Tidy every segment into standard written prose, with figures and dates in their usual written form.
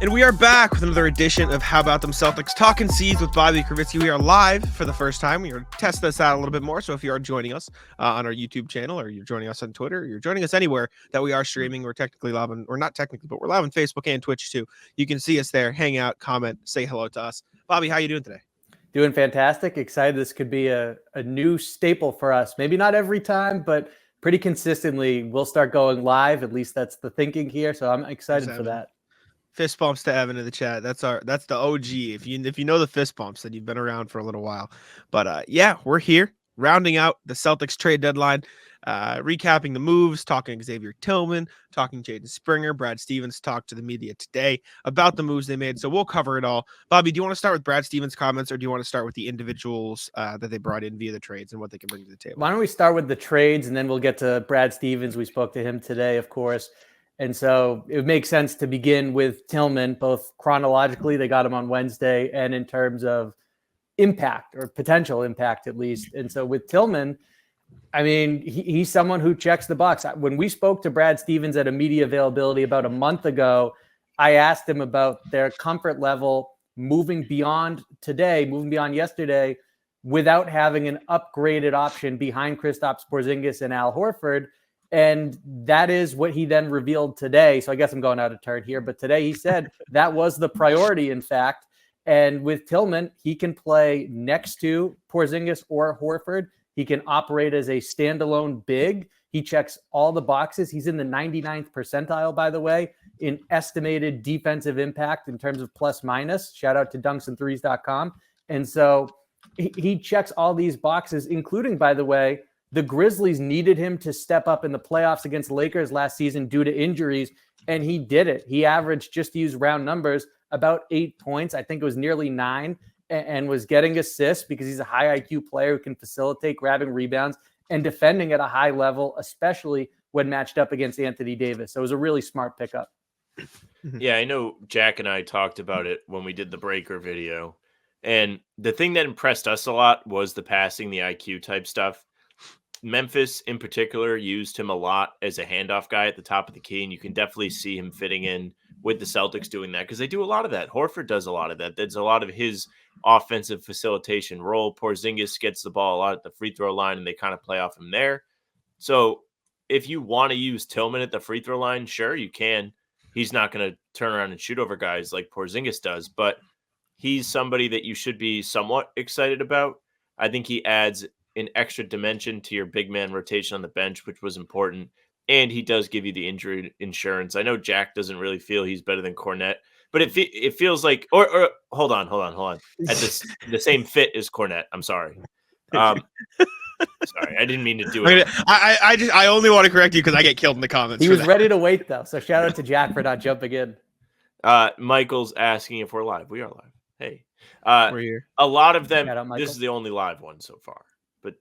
And we are back with another edition of How About Them Celtics Talking Seeds with Bobby Kravitsky. We are live for the first time. We are testing this out a little bit more. So if you are joining us on our YouTube channel, or you're joining us on Twitter, or you're joining us anywhere that we are streaming, we're technically live on, or not technically, but we're live on Facebook and Twitch too. You can see us there, hang out, comment, say hello to us. Bobby, how you doing today? Doing fantastic. Excited this could be a new staple for us. Maybe not every time, but pretty consistently we'll start going live. At least that's the thinking here. So I'm excited for that. Fist bumps to Evan in the chat. That's the OG. If you know the fist bumps, then you've been around for a little while. But yeah, we're here rounding out the Celtics trade deadline, recapping the moves, talking Xavier Tillman, talking Jaden Springer. Brad Stevens talked to the media today about the moves they made. So we'll cover it all. Bobby, do you want to start with Brad Stevens' comments, or do you want to start with the individuals that they brought in via the trades and what they can bring to the table? Why don't we start with the trades, and then we'll get to Brad Stevens. We spoke to him today, of course. And so it makes sense to begin with Tillman, both chronologically, they got him on Wednesday, and in terms of impact or potential impact, at least. And so with Tillman, I mean, he's someone who checks the box. When we spoke to Brad Stevens at a media availability about a month ago, I asked him about their comfort level moving beyond today, moving beyond yesterday, without having an upgraded option behind Kristaps Porzingis and Al Horford. And that is what he then revealed today. So I guess I'm going out of turn here, but today he said that was the priority, in fact. And with Tillman, he can play next to Porzingis or Horford. He can operate as a standalone big. He checks all the boxes. He's in the 99th percentile, by the way, in estimated defensive impact in terms of plus minus. Shout out to dunksandthrees.com. And so he checks all these boxes, including, by the way, the Grizzlies needed him to step up in the playoffs against the Lakers last season due to injuries, and he did it. He averaged, just to use round numbers, about 8 points. I think it was nearly 9, and was getting assists because he's a high IQ player who can facilitate grabbing rebounds and defending at a high level, especially when matched up against Anthony Davis. So it was a really smart pickup. Yeah, I know Jack and I talked about it when we did the breaker video. And the thing that impressed us a lot was the passing, the IQ type stuff. Memphis in particular used him a lot as a handoff guy at the top of the key, and you can definitely see him fitting in with the Celtics doing that because they do a lot of that. Horford does a lot of that. That's a lot of his offensive facilitation role. Porzingis gets the ball a lot at the free throw line, and they kind of play off him there. So if you want to use Tillman at the free throw line, sure, you can. He's not going to turn around and shoot over guys like Porzingis does, but he's somebody that you should be somewhat excited about. I think he adds an extra dimension to your big man rotation on the bench, which was important. And he does give you the injury insurance. I know Jack doesn't really feel he's better than Cornette, but it feels like, or hold on. At the same fit as Cornette. I'm sorry. Sorry, I didn't mean to do it. I only want to correct you because I get killed in the comments. He was ready to wait, though. So shout out to Jack for not jumping in. Michael's asking if we're live. We are live. Hey, we're here. A lot of them, Shout out, this is the only live one so far, but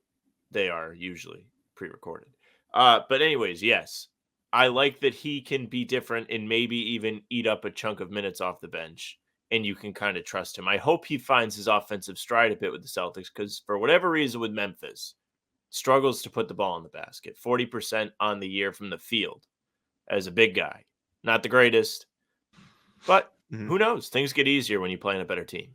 they are usually pre-recorded. But anyways, yes, I like that he can be different and maybe even eat up a chunk of minutes off the bench, and you can kind of trust him. I hope he finds his offensive stride a bit with the Celtics because for whatever reason with Memphis, struggles to put the ball in the basket. 40% on the year from the field as a big guy. Not the greatest, but who knows? Things get easier when you play in a better team.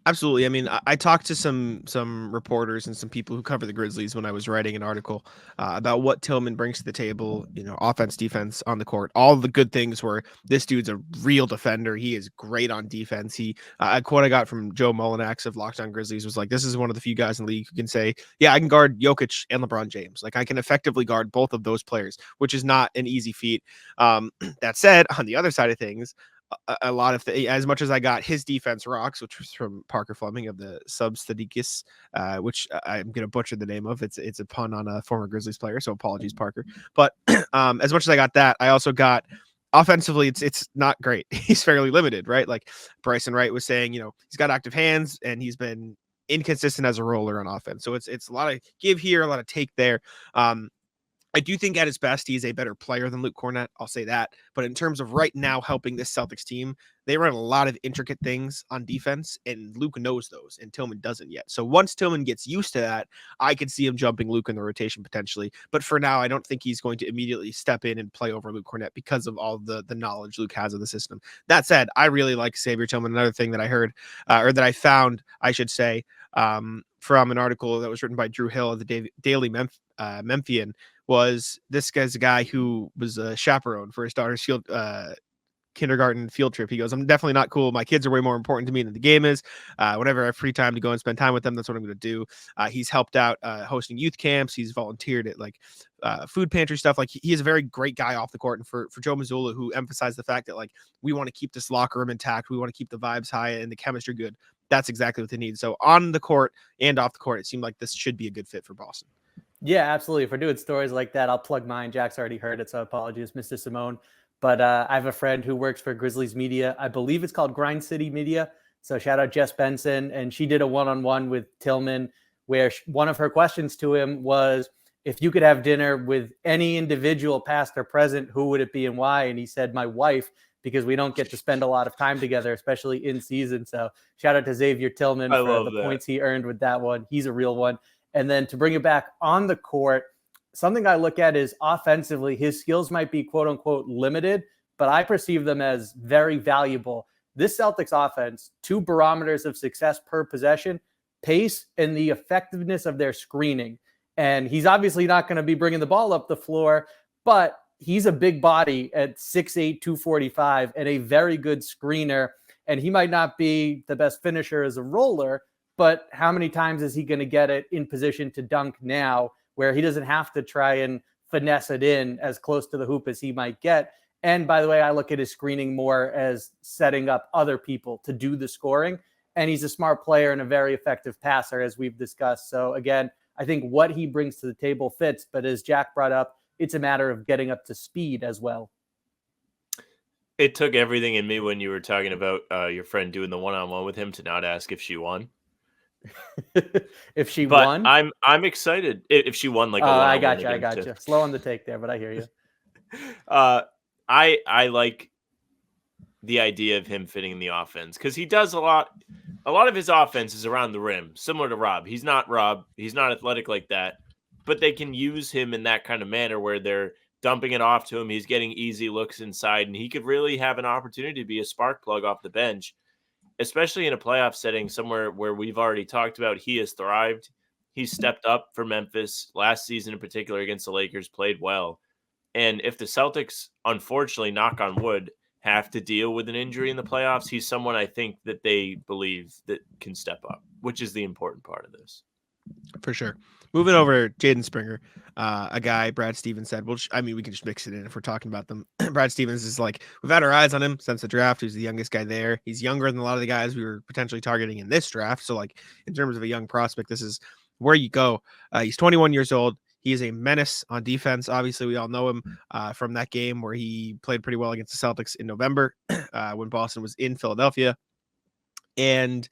Absolutely. I mean, I talked to some reporters and some people who cover the Grizzlies when I was writing an article about what Tillman brings to the table, offense, defense, on the court, all the good things where this dude's a real defender. He is great on defense. A quote I got from Joe Mullinax of Locked On Grizzlies was like, this is one of the few guys in the league who can say, yeah, I can guard Jokic and LeBron James. Like I can effectively guard both of those players, which is not an easy feat. That said, on the other side of things, a lot of as much as I got his defense rocks, which was from Parker Fleming of the Substadikis, which I'm going to butcher the name of. It's a pun on a former Grizzlies player, so apologies, Parker. But as much as I got that, I also got offensively, it's not great. He's fairly limited, right? Like Bryson Wright was saying, he's got active hands and he's been inconsistent as a roller on offense. So it's a lot of give here, a lot of take there. I do think at his best, he is a better player than Luke Cornett. I'll say that. But in terms of right now helping this Celtics team, they run a lot of intricate things on defense, and Luke knows those, and Tillman doesn't yet. So once Tillman gets used to that, I could see him jumping Luke in the rotation potentially. But for now, I don't think he's going to immediately step in and play over Luke Cornett because of all the knowledge Luke has of the system. That said, I really like Xavier Tillman. Another thing that I heard, or that I found, I should say, from an article that was written by Drew Hill of the Daily Memphian, was this guy's a guy who was a chaperone for his daughter's kindergarten field trip. He goes, I'm definitely not cool. My kids are way more important to me than the game is. Whenever I have free time to go and spend time with them, that's what I'm going to do. He's helped out hosting youth camps. He's volunteered at like food pantry stuff. Like he is a very great guy off the court. And for Joe Mazzulla, who emphasized the fact that like we want to keep this locker room intact, we want to keep the vibes high and the chemistry good. That's exactly what they need. So on the court and off the court, it seemed like this should be a good fit for Boston. Yeah, absolutely. If we're doing stories like that, I'll plug mine. Jack's already heard it, so apologies, Mr. Simone. But I have a friend who works for Grizzlies Media. I believe it's called Grind City Media. So shout out Jess Benson. And she did a one-on-one with Tillman where one of her questions to him was, if you could have dinner with any individual past or present, who would it be and why? And he said, my wife, because we don't get to spend a lot of time together, especially in season. So shout out to Xavier Tillman for the points he earned with that one. He's a real one. And then to bring it back on the court, something I look at is offensively, his skills might be quote unquote limited, but I perceive them as very valuable. This Celtics offense, 2 barometers of success per possession, pace and the effectiveness of their screening. And he's obviously not going to be bringing the ball up the floor, but he's a big body at 6'8", 245 and a very good screener. And he might not be the best finisher as a roller, but how many times is he going to get it in position to dunk now where he doesn't have to try and finesse it in as close to the hoop as he might get? And by the way, I look at his screening more as setting up other people to do the scoring. And he's a smart player and a very effective passer, as we've discussed. So again, I think what he brings to the table fits. But as Jack brought up, it's a matter of getting up to speed as well. It took everything in me when you were talking about your friend doing the one-on-one with him to not ask if she won. If she won, I'm excited if she won. Like, I got you. Slow on the take there, but I hear you. I like the idea of him fitting in the offense because he does a lot of his offense is around the rim, similar to Rob. He's not athletic like that, but they can use him in that kind of manner where they're dumping it off to him. He's getting easy looks inside, and he could really have an opportunity to be a spark plug off the bench, especially in a playoff setting somewhere where we've already talked about he has thrived. He's stepped up for Memphis last season in particular against the Lakers, played well. And if the Celtics, unfortunately, knock on wood, have to deal with an injury in the playoffs, he's someone I think that they believe that can step up, which is the important part of this. For sure. Moving over to Jaden Springer, a guy Brad Stevens said, well, we can just mix it in if we're talking about them. Brad Stevens is like, we've had our eyes on him since the draft. He's the youngest guy there. He's younger than a lot of the guys we were potentially targeting in this draft. So like in terms of a young prospect, this is where you go. He's 21 years old. He is a menace on defense. Obviously, we all know him from that game where he played pretty well against the Celtics in November when Boston was in Philadelphia. And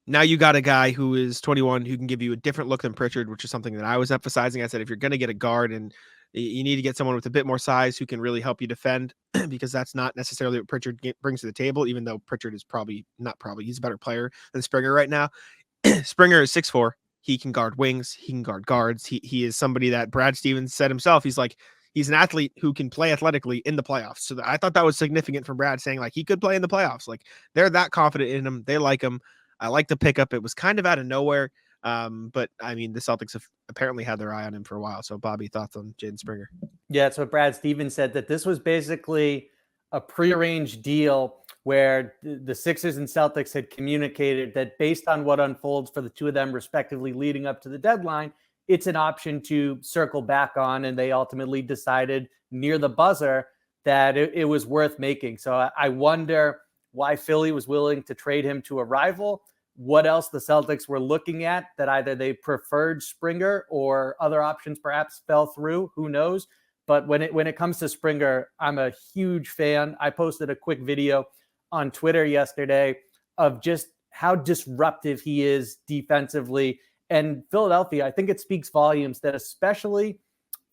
now you got a guy who is 21 who can give you a different look than Pritchard, which is something that I was emphasizing. I said, if you're going to get a guard and you need to get someone with a bit more size who can really help you defend, because that's not necessarily what Pritchard brings to the table, even though Pritchard is he's a better player than Springer right now. Springer is 6'4". He can guard wings. He can guard guards. He is somebody that Brad Stevens said himself. He's an athlete who can play athletically in the playoffs. So I thought that was significant from Brad saying like he could play in the playoffs. Like they're that confident in him. They like him. I like the pickup. It was kind of out of nowhere. But I mean, the Celtics have apparently had their eye on him for a while. So Bobby, thoughts on Jaden Springer? Yeah, that's what Brad Stevens said, that this was basically a prearranged deal where the Sixers and Celtics had communicated that based on what unfolds for the two of them respectively leading up to the deadline, it's an option to circle back on. And they ultimately decided near the buzzer that it was worth making. So I wonder why Philly was willing to trade him to a rival, what else the Celtics were looking at that either they preferred Springer or other options perhaps fell through, who knows. But when it comes to Springer, I'm a huge fan. I posted a quick video on Twitter yesterday of just how disruptive he is defensively. And Philadelphia, I think it speaks volumes that especially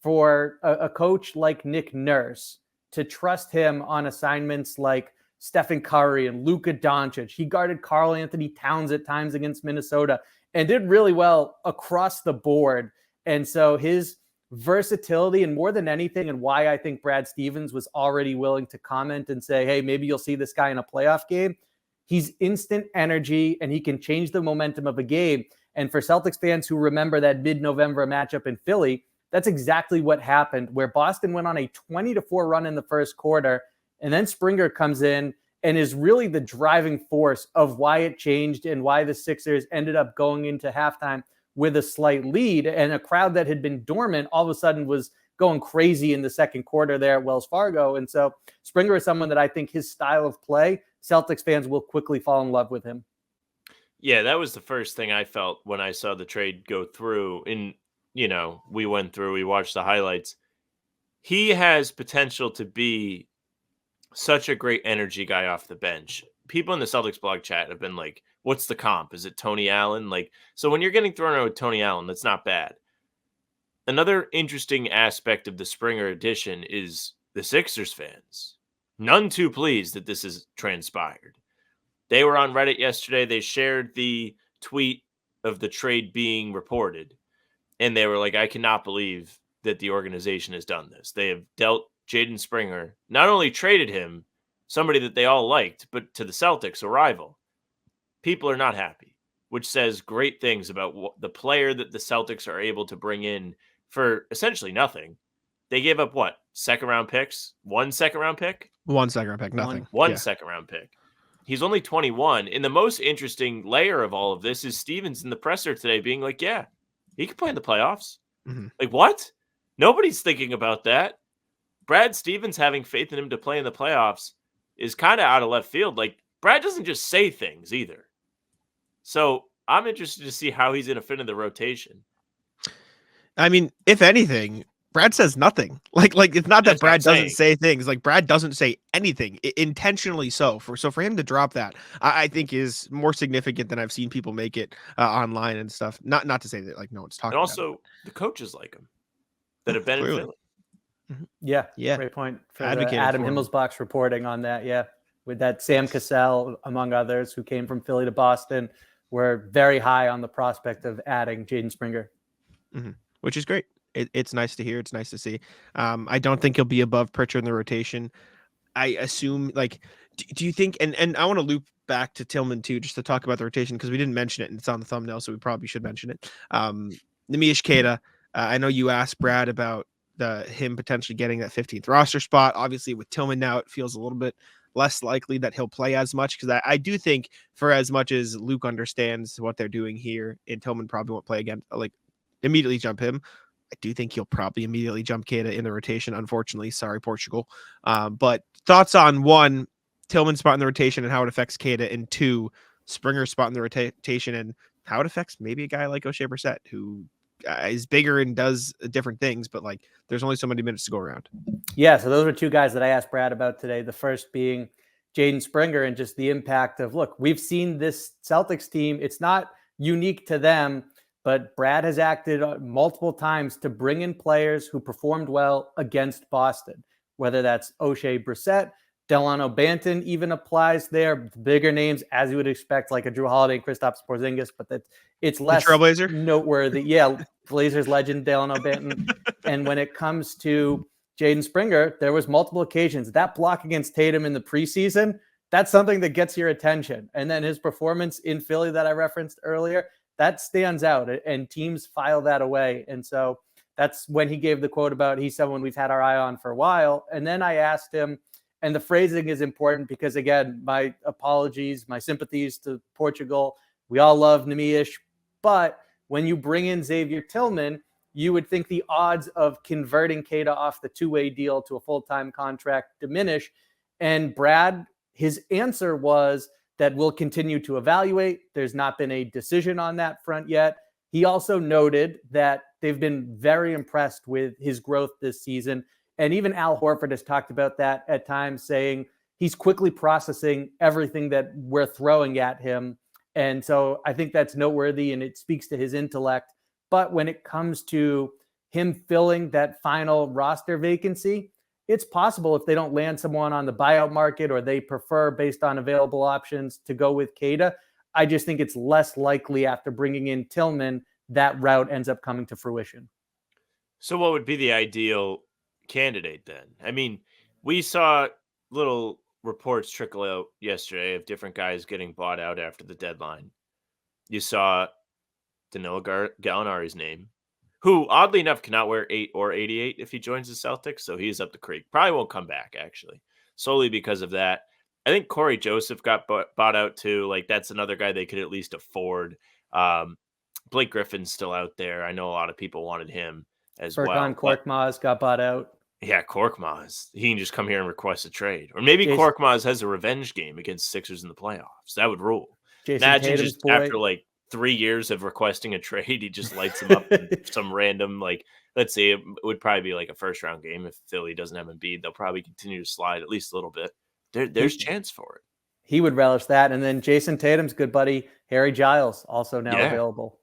for a coach like Nick Nurse to trust him on assignments like Stephen Curry and Luka Doncic. He guarded Karl Anthony Towns at times against Minnesota and did really well across the board. And so his versatility, and more than anything, and why I think Brad Stevens was already willing to comment and say, hey, maybe you'll see this guy in a playoff game. He's instant energy and he can change the momentum of a game. And for Celtics fans who remember that mid-November matchup in Philly, that's exactly what happened, where Boston went on a 20-4 run in the first quarter. And then Springer comes in and is really the driving force of why it changed and why the Sixers ended up going into halftime with a slight lead, and a crowd that had been dormant all of a sudden was going crazy in the second quarter there at Wells Fargo. And so Springer is someone that I think his style of play, Celtics fans will quickly fall in love with him. Yeah, that was the first thing I felt when I saw the trade go through. And, we went through, we watched the highlights. He has potential to be such a great energy guy off the bench. People in the Celtics blog chat have been like, what's the comp? Is it Tony Allen? So when you're getting thrown out with Tony Allen, that's not bad. Another interesting aspect of the Springer edition is the Sixers fans. None too pleased that this has transpired. They were on Reddit yesterday. They shared the tweet of the trade being reported. And they were like, I cannot believe that the organization has done this. They have dealt Jaden Springer, not only traded him, somebody that they all liked, but to the Celtics, a rival. People are not happy, which says great things about the player that the Celtics are able to bring in for essentially nothing. They gave up what? Second-round picks? 1 second-round pick? 1 second-round pick, nothing. One second-round pick. He's only 21. And the most interesting layer of all of this is Stevens in the presser today being like, yeah, he could play in the playoffs. Mm-hmm. Like, what? Nobody's thinking about that. Brad Stevens having faith in him to play in the playoffs is kind of out of left field. Like, Brad doesn't just say things either. So I'm interested to see how he's going to fit in the rotation. I mean, if anything, Brad says nothing. Like it's not that Brad doesn't say things. Like Brad doesn't say anything intentionally. So for him to drop that, I think is more significant than I've seen people make it online and stuff. Not to say that like no one's talking. And also about the coaches like him that have been clearly. in Philly. Yeah, great point for Adam Himmelsbach's reporting on that. Yeah, with that Sam Cassell, among others, who came from Philly to Boston, were very high on the prospect of adding Jaden Springer. Mm-hmm. Which is great. It's nice to hear. It's nice to see. I don't think he'll be above Pritchard in the rotation. I assume, like, do you think, and I want to loop back to Tillman too, just to talk about the rotation, because we didn't mention it and it's on the thumbnail, so we probably should mention it. Neemias Queta, I know you asked Brad about him potentially getting that 15th roster spot. Obviously with Tillman now, it feels a little bit less likely that he'll play as much, because I do think for as much as Luke understands what they're doing here, and Tillman probably won't play again, like immediately jump him. I do think he'll probably immediately jump Queta in the rotation, unfortunately. Sorry, Portugal. But thoughts on 1, Tillman's spot in the rotation and how it affects Queta, and 2, Springer's spot in the rotation and how it affects maybe a guy like O'Shea Brissett, who is bigger and does different things, but like there's only so many minutes to go around. Yeah, so those were 2 guys that I asked Brad about today. The first being Jaden Springer and just the impact of, look, we've seen this Celtics team. It's not unique to them, but Brad has acted multiple times to bring in players who performed well against Boston, whether that's O'Shea Brissett, Delano Banton even applies there. The bigger names, as you would expect, like a Drew Holiday and Kristaps Porzingis, but it's less noteworthy. Yeah, Blazers legend Delano Banton. And when it comes to Jaden Springer, there was multiple occasions. That block against Tatum in the preseason, that's something that gets your attention. And then his performance in Philly that I referenced earlier, that stands out, and teams file that away. And so that's when he gave the quote about he's someone we've had our eye on for a while. And then I asked him, and the phrasing is important because, again, my apologies, my sympathies to Portugal. We all love Neemias, but when you bring in Xavier Tillman, you would think the odds of converting Queta off the 2-way deal to a full-time contract diminish. And Brad, his answer was that we'll continue to evaluate. There's not been a decision on that front yet. He also noted that they've been very impressed with his growth this season. And even Al Horford has talked about that at times, saying he's quickly processing everything that we're throwing at him. And so I think that's noteworthy and it speaks to his intellect. But when it comes to him filling that final roster vacancy. It's possible if they don't land someone on the buyout market or they prefer based on available options to go with Keita. I just think it's less likely after bringing in Tillman that route ends up coming to fruition. So what would be the ideal candidate then? I mean, we saw little reports trickle out yesterday of different guys getting bought out after the deadline. You saw Danilo Gallinari's name, who oddly enough cannot wear 8 or 88 if he joins the Celtics, so he's up the creek. Probably won't come back, actually, solely because of that. I think Corey Joseph got bought out too. Like, that's another guy they could at least afford. Blake Griffin's still out there. I know a lot of people wanted him as well. Korkmaz got bought out. Yeah, Korkmaz. He can just come here and request a trade. Or maybe Korkmaz has a revenge game against Sixers in the playoffs. That would rule. Imagine just after like 3 years of requesting a trade, he just lights him up in some random, like, let's say it would probably be like a first-round game. If Philly doesn't have Embiid, they'll probably continue to slide at least a little bit. There's chance for it. He would relish that. And then Jason Tatum's good buddy, Harry Giles, also now available.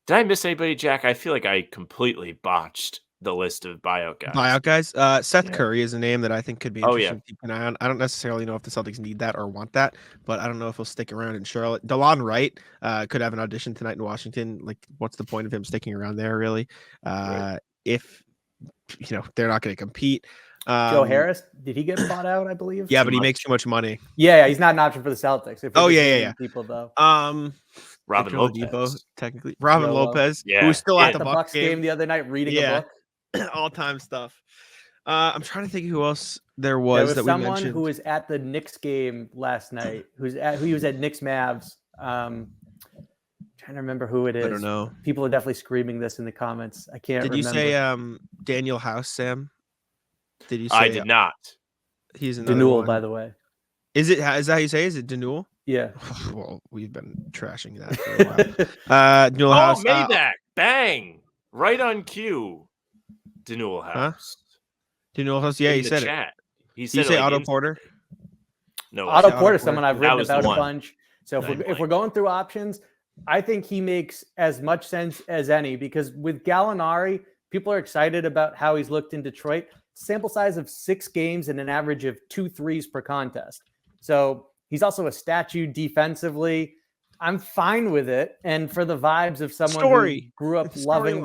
Did I miss anybody, Jack? I feel like I completely botched the list of buyout guys. Seth Curry is a name that I think could be interesting to keep an eye on. I don't necessarily know if the Celtics need that or want that, but I don't know if he'll stick around in Charlotte. DeLon Wright could have an audition tonight in Washington. Like, what's the point of him sticking around there, really? If they're not going to compete. Joe Harris, did he get bought out? I believe. Yeah, but he makes too much money. Yeah, he's not an option for the Celtics. People though. Robin Lopez, Depot, technically. Robin Lopez, who's still at the Bucks game the other night reading a book. All-time stuff. I'm trying to think who else there was that we mentioned. Someone who was at the Knicks game last night. Who was at Knicks Mavs. Trying to remember who it is. I don't know. People are definitely screaming this in the comments. I can't remember. Did you say Daniel House, Sam? Did you say? I did not. He's another Danul, one. by the way. Is that how you say? Is it Danul? Yeah. Well, we've been trashing that for a while. Danul House. Maybach. Bang. Right on cue. Danul House. Danul House. Yeah, he said chat. He said. Did you say Otto Porter? No. Otto Porter, someone I've written about a bunch. So if we're going through options, I think he makes as much sense as any, because with Gallinari, people are excited about how he's looked in Detroit. Sample size of 6 games and an average of 2 threes per contest. So he's also a statue defensively. I'm fine with it. And for the vibes of someone who grew up loving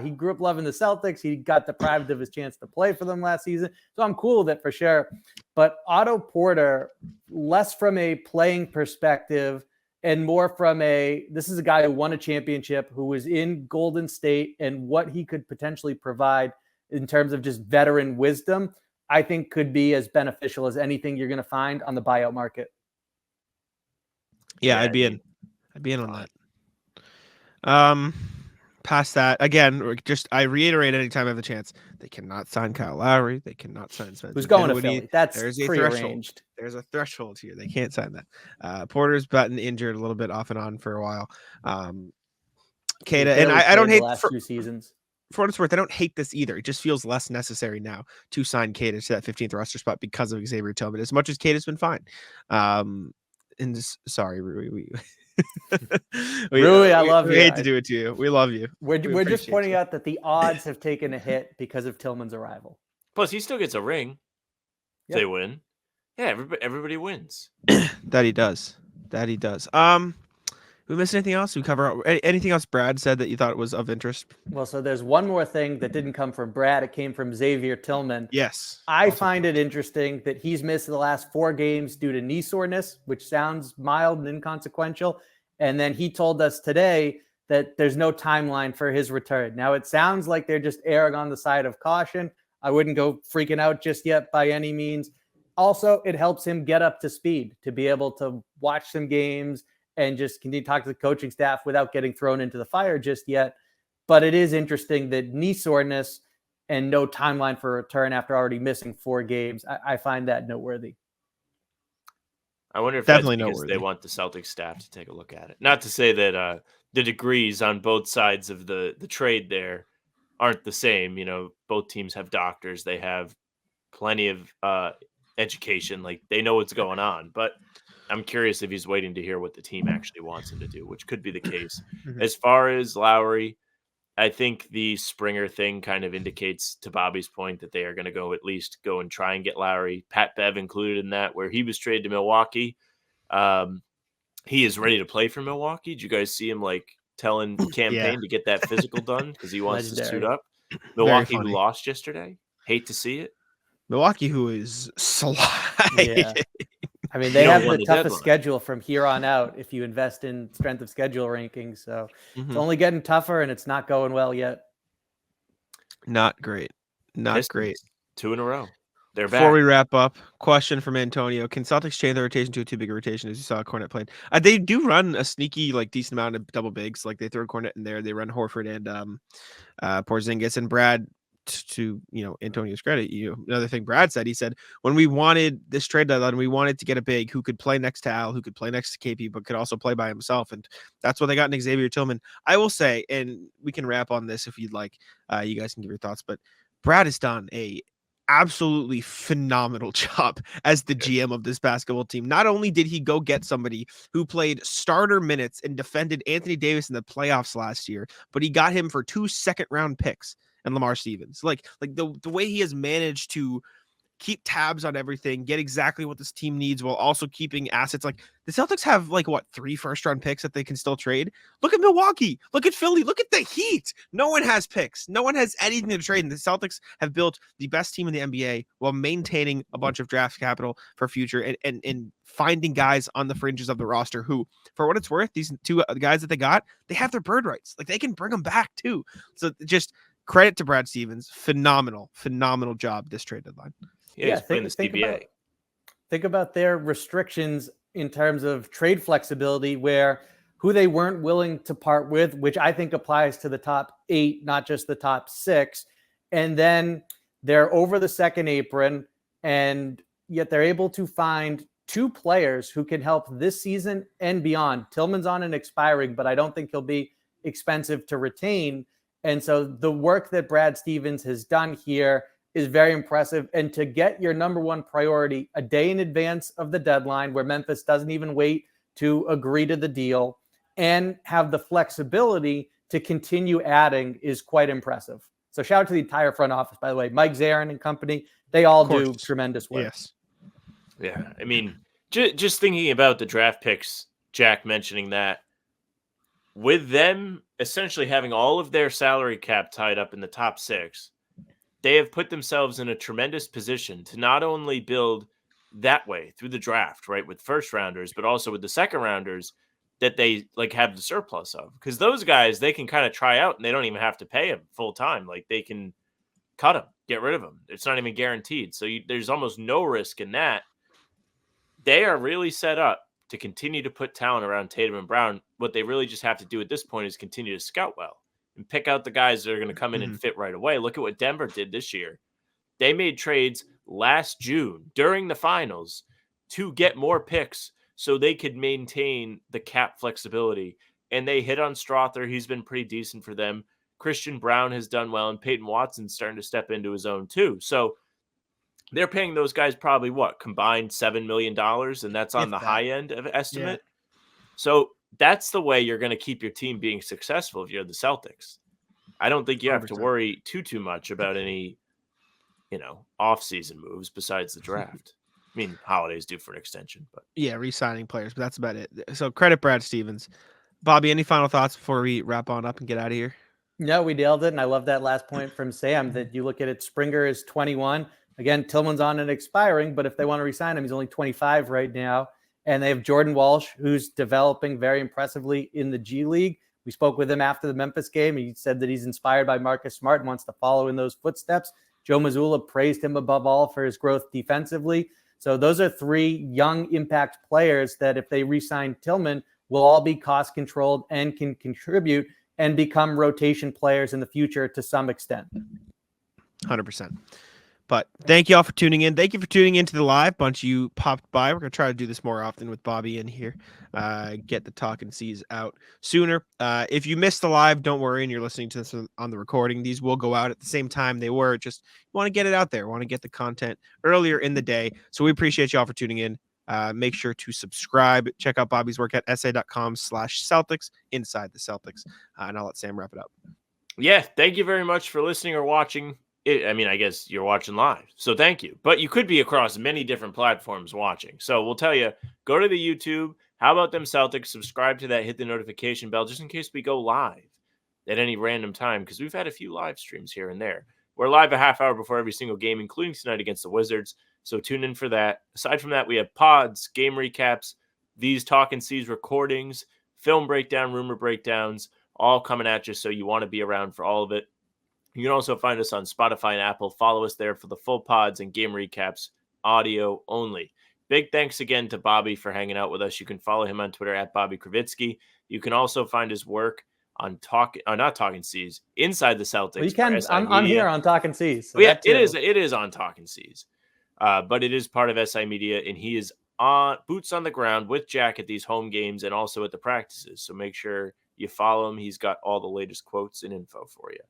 he grew up loving the Celtics. He got deprived of his chance to play for them last season. So I'm cool with it for sure. But Otto Porter, less from a playing perspective and more from this is a guy who won a championship, who was in Golden State, and what he could potentially provide in terms of just veteran wisdom, I think could be as beneficial as anything you're going to find on the buyout market. Yeah, I'd be in on that. Past that, again, I reiterate anytime I have the chance, they cannot sign Kyle Lowry. They cannot sign Spencer. Who's going to Philly? That's prearranged. There's a threshold here. They can't sign that. Porter's gotten injured a little bit off and on for a while. Keita, and I don't hate the last 2 seasons. For what it's worth, I don't hate this either. It just feels less necessary now to sign Keita to that 15th roster spot because of Xavier Tillman, as much as Keita's been fine. Sorry, Rui. Rui, I love you. We hate to do it to you. We love you. We're just pointing out that the odds have taken a hit because of Tillman's arrival. Plus, he still gets a ring if they win. Yeah, everybody wins. That he does. We missed anything else? We cover anything else Brad said that you thought was of interest? Well, so there's one more thing that didn't come from Brad. It came from Xavier Tillman. Yes. I find it interesting that he's missed the last 4 games due to knee soreness, which sounds mild and inconsequential. And then he told us today that there's no timeline for his return. Now, it sounds like they're just erring on the side of caution. I wouldn't go freaking out just yet by any means. Also, it helps him get up to speed to be able to watch some games and just continue to talk to the coaching staff without getting thrown into the fire just yet. But it is interesting that knee soreness and no timeline for return after already missing 4 games. I find that noteworthy. I wonder if definitely that's because they want the Celtics staff to take a look at it. Not to say that the degrees on both sides of the trade there aren't the same. You know, both teams have doctors. They have plenty of education. Like, they know what's going on. But I'm curious if he's waiting to hear what the team actually wants him to do, which could be the case. As far as Lowry, I think the Springer thing kind of indicates, to Bobby's point, that they are going to go and try and get Lowry. Pat Bev included in that, where he was traded to Milwaukee. He is ready to play for Milwaukee. Did you guys see him telling campaign to get that physical done because he wants to suit up? Milwaukee, who lost yesterday. Hate to see it. Milwaukee, who is sliding. Yeah. I mean, they have the toughest schedule from here on out if you invest in strength of schedule rankings. So it's only getting tougher, and it's not going well yet. Not great. Not Pistons, great. 2 in a row. They're back. Before we wrap up, question from Antonio. Can Celtics change their rotation to a too big a rotation, as you saw Cornet playing? They do run a sneaky, decent amount of double bigs. They throw Cornet in there. They run Horford and Porzingis. And Brad, to Antonio's credit, another thing Brad said, he said, when we wanted this trade deadline, we wanted to get a big who could play next to Al, who could play next to KP, but could also play by himself. And that's what they got in Xavier Tillman. I will say, and we can wrap on this if you'd like, you guys can give your thoughts, but Brad has done a absolutely phenomenal job as the GM of this basketball team. Not only did he go get somebody who played starter minutes and defended Anthony Davis in the playoffs last year, but he got him for 2 second-round picks and Lamar Stevens. The way he has managed to keep tabs on everything, get exactly what this team needs while also keeping assets. The Celtics have 3 first-round picks that they can still trade. Look at Milwaukee. Look at Philly. Look at the Heat. No one has picks. No one has anything to trade. And the Celtics have built the best team in the NBA while maintaining a bunch of draft capital for future and finding guys on the fringes of the roster who, for what it's worth, these 2 guys that they got, they have their bird rights. They can bring them back too. So just credit to Brad Stevens. Phenomenal job this trade deadline. Yeah, think about their restrictions in terms of trade flexibility, where who they weren't willing to part with, which I think applies to the top 8, not just the top 6. And then they're over the second apron, and yet they're able to find 2 players who can help this season and beyond. Tillman's on an expiring, but I don't think he'll be expensive to retain. And so the work that Brad Stevens has done here is very impressive. And to get your number 1 priority a day in advance of the deadline, where Memphis doesn't even wait to agree to the deal, and have the flexibility to continue adding, is quite impressive. So shout out to the entire front office, by the way. Mike Zarin and company, they all do tremendous work. Yes. Yeah. I mean, just thinking about the draft picks, Jack mentioning that, with them essentially having all of their salary cap tied up in the top 6, they have put themselves in a tremendous position to not only build that way through the draft, right, with first rounders, but also with the second rounders that they have the surplus of. Because those guys, they can kind of try out and they don't even have to pay them full time. They can cut them, get rid of them. It's not even guaranteed. So there's almost no risk in that. They are really set up to continue to put talent around Tatum and Brown. What they really just have to do at this point is continue to scout well and pick out the guys that are going to come in and fit right away. Look at what Denver did this year. They made trades last June during the finals to get more picks so they could maintain the cap flexibility. And they hit on Strother. He's been pretty decent for them. Christian Brown has done well, and Peyton Watson's starting to step into his own too. So they're paying those guys probably combined $7 million, and that's on the high end of estimate. Yeah. So that's the way you're going to keep your team being successful if you're the Celtics. I don't think you have 100%. To worry too much about any, off-season moves besides the draft. I mean, Holiday's due for an extension, but re-signing players, but that's about it. So credit Brad Stevens. Bobby, any final thoughts before we wrap on up and get out of here? No, we nailed it, and I love that last point from Sam that you look at it. Springer is 21. Again, Tillman's on an expiring, but if they want to re-sign him, he's only 25 right now. And they have Jordan Walsh, who's developing very impressively in the G League. We spoke with him after the Memphis game. He said that he's inspired by Marcus Smart and wants to follow in those footsteps. Joe Mazzulla praised him above all for his growth defensively. So those are 3 young impact players that if they re-sign Tillman, will all be cost controlled and can contribute and become rotation players in the future to some extent. 100%. But thank you all for tuning in. Thank you for tuning into the live. Bunch of you popped by. We're going to try to do this more often with Bobby in here. Get the talking C's out sooner. If you missed the live, don't worry, and you're listening to this on the recording. These will go out at the same time they were. Just want to get it out there. Want to get the content earlier in the day. So we appreciate you all for tuning in. Make sure to subscribe. Check out Bobby's work at sa.com/Celtics, inside the Celtics. And I'll let Sam wrap it up. Yeah, thank you very much for listening or watching. I mean, I guess you're watching live, so thank you. But you could be across many different platforms watching. So we'll tell you, go to the YouTube. How about them Celtics? Subscribe to that. Hit the notification bell just in case we go live at any random time, because we've had a few live streams here and there. We're live a half hour before every single game, including tonight against the Wizards. So tune in for that. Aside from that, we have pods, game recaps, these Talking C's recordings, film breakdown, rumor breakdowns, all coming at you. So you want to be around for all of it. You can also find us on Spotify and Apple. Follow us there for the full pods and game recaps, audio only. Big thanks again to Bobby for hanging out with us. You can follow him on Twitter at Bobby Kravitsky. You can also find his work on not Talking C's, Inside the Celtics. Well, you can. I'm here on Talking C's. So yeah, it is on Talking C's, but it is part of SI Media, and he is on boots on the ground with Jack at these home games and also at the practices. So make sure you follow him. He's got all the latest quotes and info for you.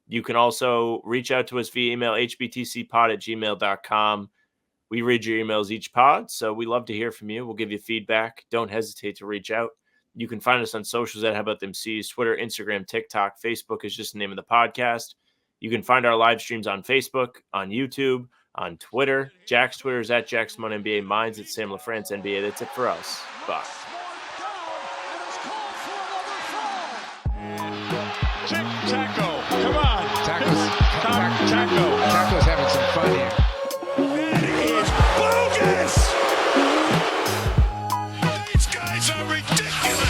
You can also reach out to us via email, hbtcpod@gmail.com. We read your emails each pod, so we love to hear from you. We'll give you feedback. Don't hesitate to reach out. You can find us on socials at How About Them C's, Twitter, Instagram, TikTok. Facebook is just the name of the podcast. You can find our live streams on Facebook, on YouTube, on Twitter. Jack's Twitter is at JackSmonNBA. Mine's at Sam LaFrance NBA. That's it for us. Bye. Taco, come on. Taco's having some fun here. That is bogus. These guys are ridiculous.